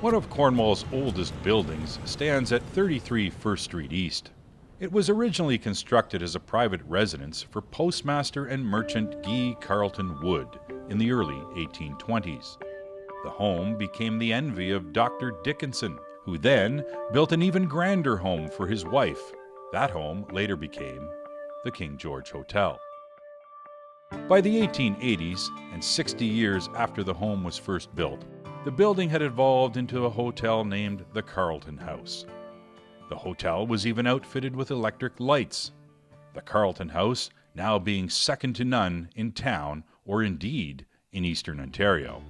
One of Cornwall's oldest buildings stands at 33 First Street East. It was originally constructed as a private residence for postmaster and merchant Guy Carleton Wood in the early 1820s. The home became the envy of Dr. Dickinson, who then built an even grander home for his wife. That home later became the King George Hotel. By the 1880s, and 60 years after the home was first built, the building had evolved into a hotel named the Carleton House. The hotel was even outfitted with electric lights. The Carleton House now being second to none in town or indeed in Eastern Ontario.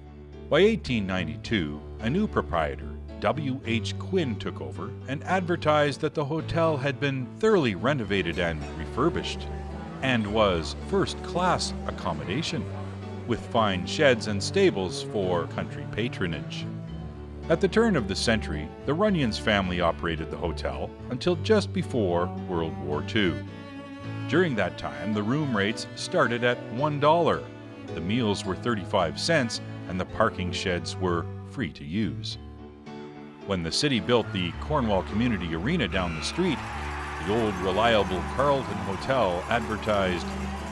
By 1892, a new proprietor, W. H. Quinn, took over and advertised that the hotel had been thoroughly renovated and refurbished and was first-class accommodation, with fine sheds and stables for country patronage. At the turn of the century, the Runyons family operated the hotel until just before World War II. During that time, the room rates started at $1. The meals were 35 cents, and the parking sheds were free to use. When the city built the Cornwall Community Arena down the street, the old reliable Carleton Hotel advertised,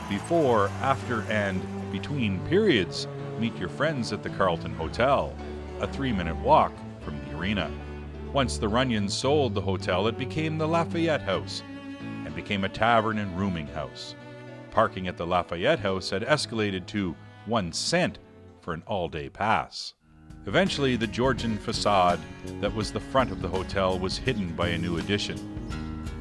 "Before, after, and between periods, meet your friends at the Carleton Hotel," a 3-minute walk from the arena. Once the Runyons sold the hotel, it became the Lafayette House and became a tavern and rooming house. Parking at the Lafayette House had escalated to 1 cent for an all-day pass. Eventually, the Georgian facade that was the front of the hotel was hidden by a new addition.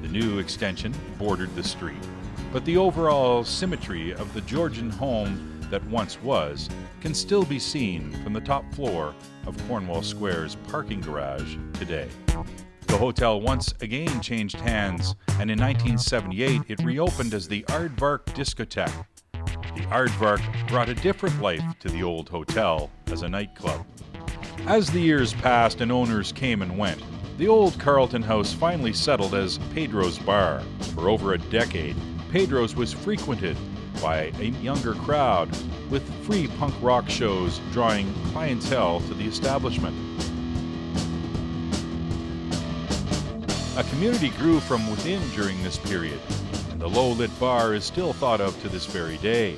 The new extension bordered the street, but the overall symmetry of the Georgian home that once was can still be seen from the top floor of Cornwall Square's parking garage today. The hotel once again changed hands, and in 1978 it reopened as the Aardvark Discotheque. The Aardvark brought a different life to the old hotel as a nightclub. As the years passed and owners came and went, the old Carleton House finally settled as Pedro's Bar. For over a decade, Pedro's was frequented by a younger crowd, with free punk rock shows drawing clientele to the establishment. A community grew from within during this period, and the low-lit bar is still thought of to this very day.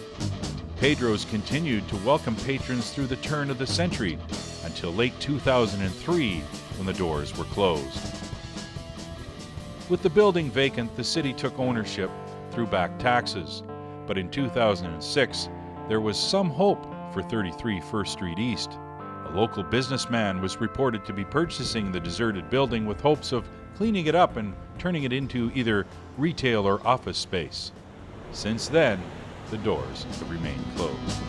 Pedro's continued to welcome patrons through the turn of the century until late 2003, when the doors were closed. With the building vacant, the city took ownership through back taxes, but in 2006, there was some hope for 33 First Street East. A local businessman was reported to be purchasing the deserted building with hopes of cleaning it up and turning it into either retail or office space. Since then, the doors have remained closed.